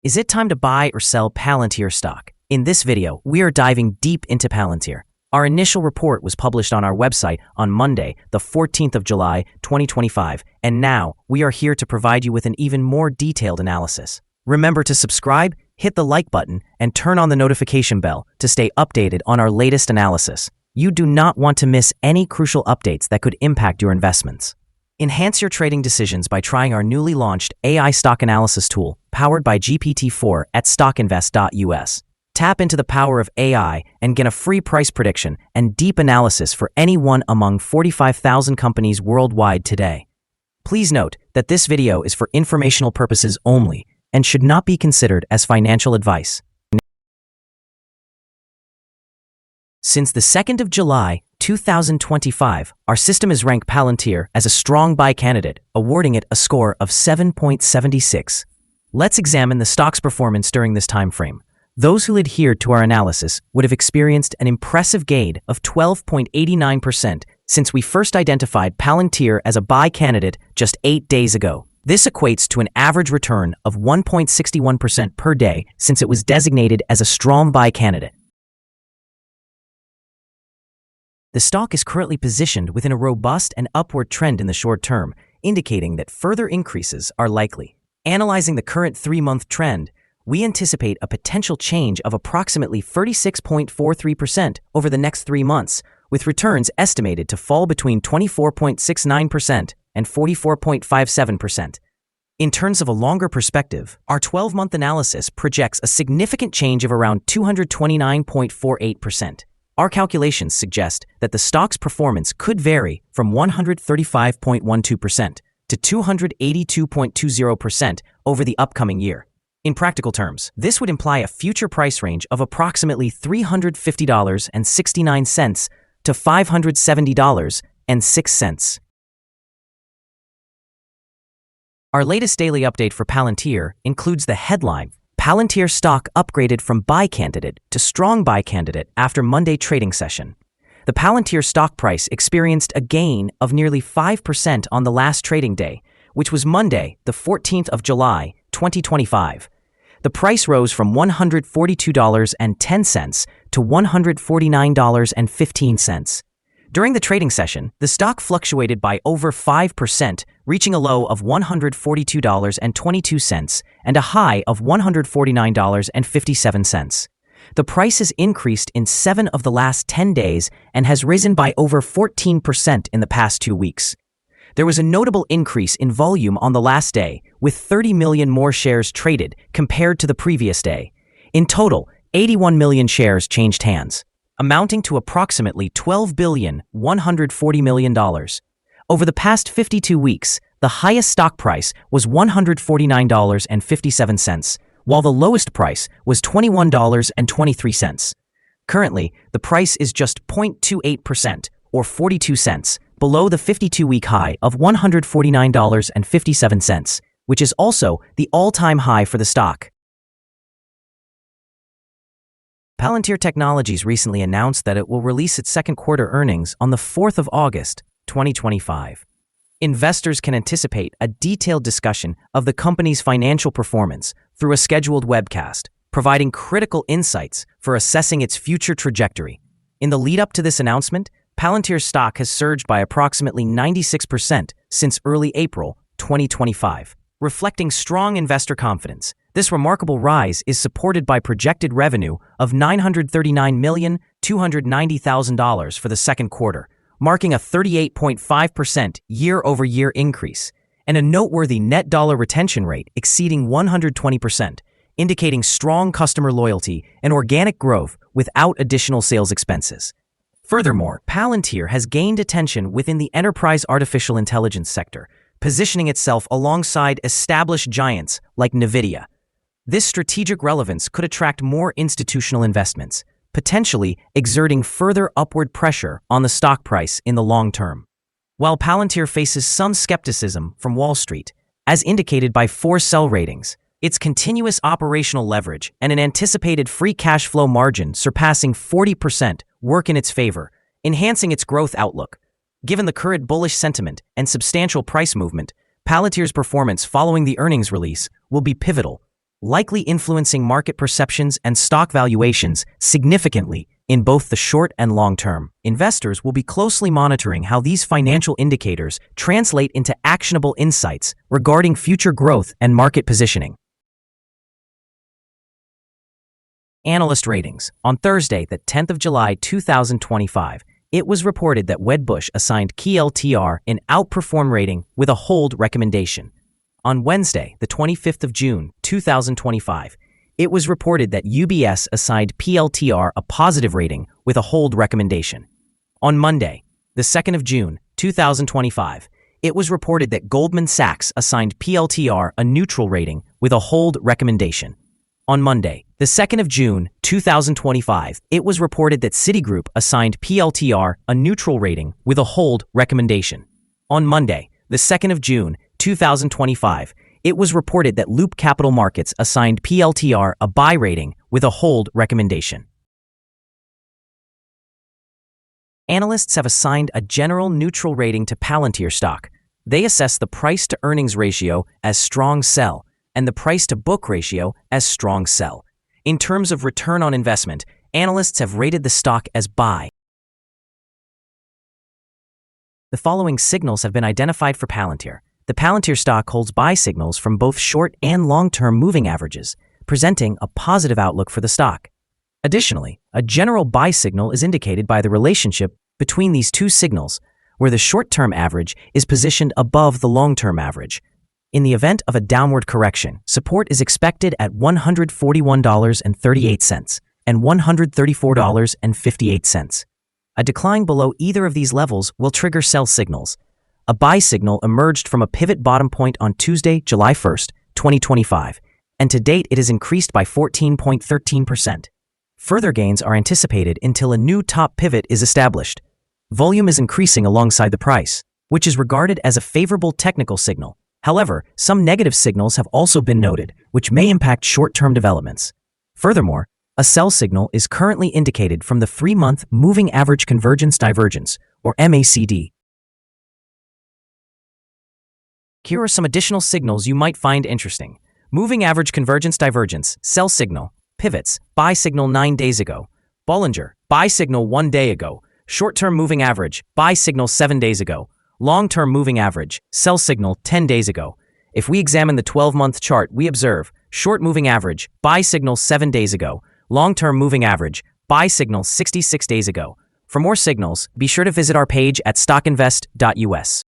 Is it time to buy or sell Palantir stock? In this video, we are diving deep into Palantir. Our initial report was published on our website on Monday, the 14th of July, 2025, and now we are here to provide you with an even more detailed analysis. Remember to subscribe, hit the like button, and turn on the notification bell to stay updated on our latest analysis. You do not want to miss any crucial updates that could impact your investments. Enhance your trading decisions by trying our newly launched AI stock analysis tool powered by GPT-4 at StockInvest.us. Tap into the power of AI and get a free price prediction and deep analysis for any one among 45,000 companies worldwide today. Please note that this video is for informational purposes only and should not be considered as financial advice. Since the 2nd of July, 2025, our system has ranked Palantir as a strong buy candidate, awarding it a score of 7.76. Let's examine the stock's performance during this time frame. Those who adhered to our analysis would have experienced an impressive gain of 12.89% since we first identified Palantir as a buy candidate just 8 days ago. This equates to an average return of 1.61% per day since it was designated as a strong buy candidate. The stock is currently positioned within a robust and upward trend in the short term, indicating that further increases are likely. Analyzing the current 3-month trend, we anticipate a potential change of approximately 36.43% over the next 3 months, with returns estimated to fall between 24.69% and 44.57%. In terms of a longer perspective, our 12-month analysis projects a significant change of around 229.48%. Our calculations suggest that the stock's performance could vary from 135.12% to 282.20% over the upcoming year. In practical terms, this would imply a future price range of approximately $350.69 to $570.06. Our latest daily update for Palantir includes the headline, Palantir stock upgraded from buy candidate to strong buy candidate after Monday trading session. The Palantir stock price experienced a gain of nearly 5% on the last trading day, which was Monday, the 14th of July, 2025. The price rose from $142.10 to $149.15. During the trading session, the stock fluctuated by over 5%, reaching a low of $142.22 and a high of $149.57. The price has increased in 7 of the last 10 days and has risen by over 14% in the past 2 weeks. There was a notable increase in volume on the last day, with 30 million more shares traded compared to the previous day. In total, 81 million shares changed hands, amounting to approximately $12.14 billion. Over the past 52 weeks, the highest stock price was $149.57, while the lowest price was $21.23. Currently, the price is just 0.28%, or 42 cents, below the 52-week high of $149.57, which is also the all-time high for the stock. Palantir Technologies recently announced that it will release its second quarter earnings on the 4th of August, 2025. Investors can anticipate a detailed discussion of the company's financial performance through a scheduled webcast, providing critical insights for assessing its future trajectory. In the lead-up to this announcement, Palantir's stock has surged by approximately 96% since early April 2025, reflecting strong investor confidence. This remarkable rise is supported by projected revenue of $939,290,000 for the second quarter, marking a 38.5% year-over-year increase, and a noteworthy net dollar retention rate exceeding 120%, indicating strong customer loyalty and organic growth without additional sales expenses. Furthermore, Palantir has gained attention within the enterprise artificial intelligence sector, positioning itself alongside established giants like NVIDIA. This strategic relevance could attract more institutional investments, potentially exerting further upward pressure on the stock price in the long term. While Palantir faces some skepticism from Wall Street, as indicated by 4 sell ratings, its continuous operational leverage and an anticipated free cash flow margin surpassing 40% work in its favor, enhancing its growth outlook. Given the current bullish sentiment and substantial price movement, Palantir's performance following the earnings release will be pivotal. likely influencing market perceptions and stock valuations significantly in both the short and long term. Investors will be closely monitoring how these financial indicators translate into actionable insights regarding future growth and market positioning. Analyst ratings. On Thursday, the 10th of July 2025, it was reported that Wedbush assigned PLTR an outperform rating with a hold recommendation. On Wednesday, the 25th of June 2025, it was reported that UBS assigned PLTR a positive rating with a hold recommendation. On Monday, the 2nd of June 2025, it was reported that Goldman Sachs assigned PLTR a neutral rating with a hold recommendation. On Monday, the 2nd of June 2025, it was reported that Citigroup assigned PLTR a neutral rating with a hold recommendation. On Monday, the 2nd of June 2025, it was reported that Loop Capital Markets assigned PLTR a buy rating with a hold recommendation. Analysts have assigned a general neutral rating to Palantir stock. They assess the price-to-earnings ratio as strong sell and the price-to-book ratio as strong sell. In terms of return on investment, analysts have rated the stock as buy. The following signals have been identified for Palantir. The Palantir stock holds buy signals from both short and long-term moving averages, presenting a positive outlook for the stock. Additionally, a general buy signal is indicated by the relationship between these two signals, where the short-term average is positioned above the long-term average. In the event of a downward correction, support is expected at $141.38 and $134.58. A decline below either of these levels will trigger sell signals. A buy signal emerged from a pivot bottom point on Tuesday, July 1st, 2025, and to date it has increased by 14.13%. Further gains are anticipated until a new top pivot is established. Volume is increasing alongside the price, which is regarded as a favorable technical signal. However, some negative signals have also been noted, which may impact short-term developments. Furthermore, a sell signal is currently indicated from the 3-month Moving Average Convergence Divergence, or MACD. Here are some additional signals you might find interesting. Moving Average Convergence Divergence, sell signal, pivots, buy signal 9 days ago. Bollinger, buy signal 1 day ago. Short-term moving average, buy signal 7 days ago. Long-term moving average, sell signal 10 days ago. If we examine the 12-month chart, we observe short moving average, buy signal 7 days ago. Long-term moving average, buy signal 66 days ago. For more signals, be sure to visit our page at StockInvest.us.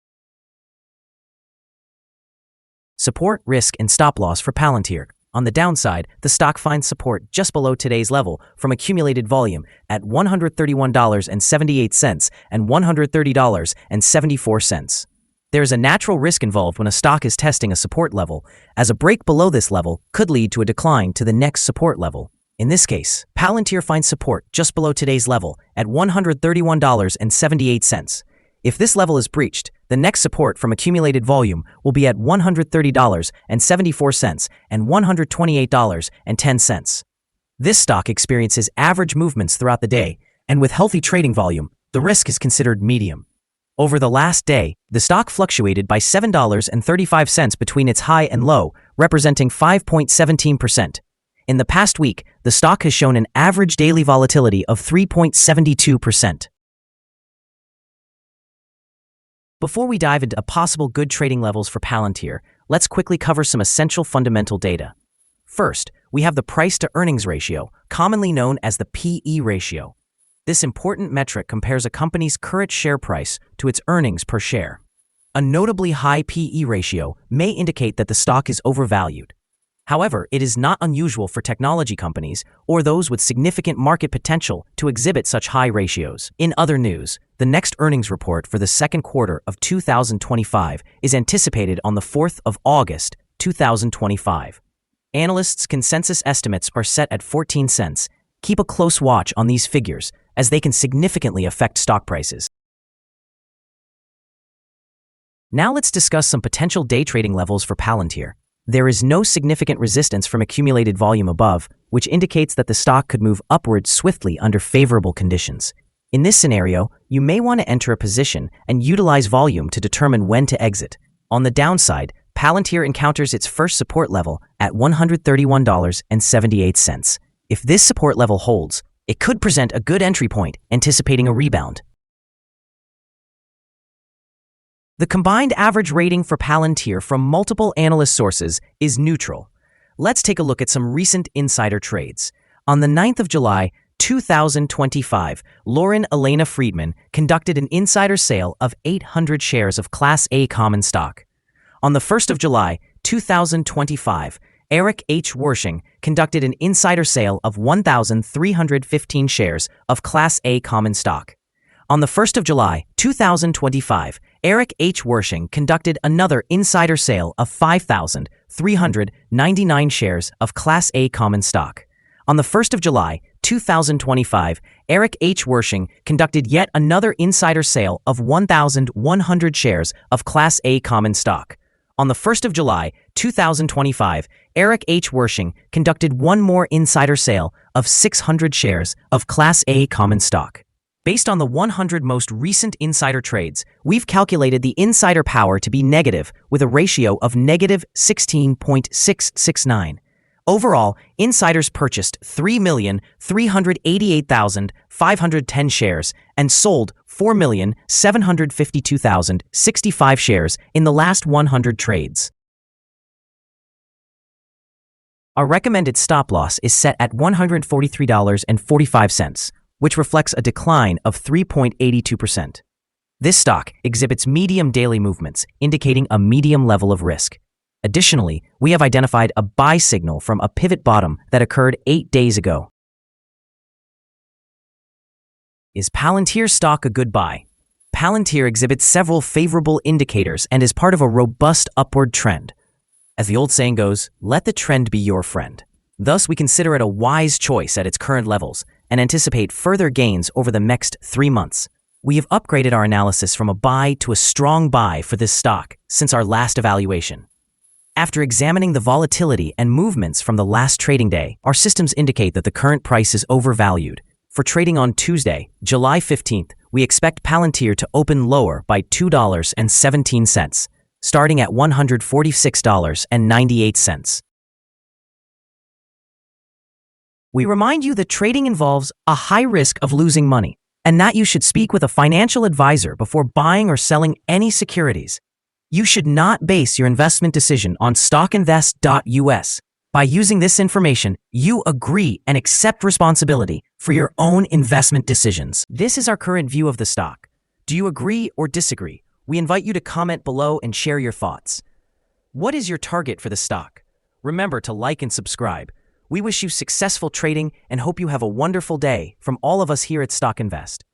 Support, risk, and stop loss for Palantir. On the downside, the stock finds support just below today's level from accumulated volume at $131.78 and $130.74. There is a natural risk involved when a stock is testing a support level, as a break below this level could lead to a decline to the next support level. In this case, Palantir finds support just below today's level at $131.78. If this level is breached, the next support from accumulated volume will be at $130.74 and $128.10. This stock experiences average movements throughout the day, and with healthy trading volume, the risk is considered medium. Over the last day, the stock fluctuated by $7.35 between its high and low, representing 5.17%. In the past week, the stock has shown an average daily volatility of 3.72%. Before we dive into possible good trading levels for Palantir, let's quickly cover some essential fundamental data. First, we have the price-to-earnings ratio, commonly known as the PE ratio. This important metric compares a company's current share price to its earnings per share. A notably high PE ratio may indicate that the stock is overvalued. However, it is not unusual for technology companies or those with significant market potential to exhibit such high ratios. In other news, the next earnings report for the second quarter of 2025 is anticipated on the 4th of August, 2025. Analysts' consensus estimates are set at 14 cents. Keep a close watch on these figures, as they can significantly affect stock prices. Now let's discuss some potential day trading levels for Palantir. There is no significant resistance from accumulated volume above, which indicates that the stock could move upward swiftly under favorable conditions. In this scenario, you may want to enter a position and utilize volume to determine when to exit. On the downside, Palantir encounters its first support level at $131.78. If this support level holds, it could present a good entry point, anticipating a rebound. The combined average rating for Palantir from multiple analyst sources is neutral. Let's take a look at some recent insider trades. On the 9th of July, 2025, Lauren Elena Friedman conducted an insider sale of 800 shares of Class A common stock. On the 1st of July, 2025, Eric H. Wershing conducted an insider sale of 1,315 shares of Class A common stock. On the 1st of July, 2025, Eric H. Wershing conducted another insider sale of 5,399 shares of Class A common stock. On the 1st of July, 2025, Eric H. Wershing conducted yet another insider sale of 1,100 shares of Class A common stock. On the 1st of July, 2025, Eric H. Wershing conducted one more insider sale of 600 shares of Class A common stock. Based on the 100 most recent insider trades, we've calculated the insider power to be negative with a ratio of negative 16.669. Overall, insiders purchased 3,388,510 shares and sold 4,752,065 shares in the last 100 trades. Our recommended stop loss is set at $143.45, which reflects a decline of 3.82%. This stock exhibits medium daily movements, indicating a medium level of risk. Additionally, we have identified a buy signal from a pivot bottom that occurred 8 days ago. Is Palantir stock a good buy? Palantir exhibits several favorable indicators and is part of a robust upward trend. As the old saying goes, let the trend be your friend. Thus, we consider it a wise choice at its current levels and anticipate further gains over the next 3 months. We have upgraded our analysis from a buy to a strong buy for this stock since our last evaluation. After examining the volatility and movements from the last trading day, our systems indicate that the current price is overvalued. For trading on Tuesday, July 15th, we expect Palantir to open lower by $2.17, starting at $146.98. We remind you that trading involves a high risk of losing money, and that you should speak with a financial advisor before buying or selling any securities. You should not base your investment decision on StockInvest.us. By using this information, you agree and accept responsibility for your own investment decisions. This is our current view of the stock. Do you agree or disagree? We invite you to comment below and share your thoughts. What is your target for the stock? Remember to like and subscribe. We wish you successful trading and hope you have a wonderful day from all of us here at Stock Invest.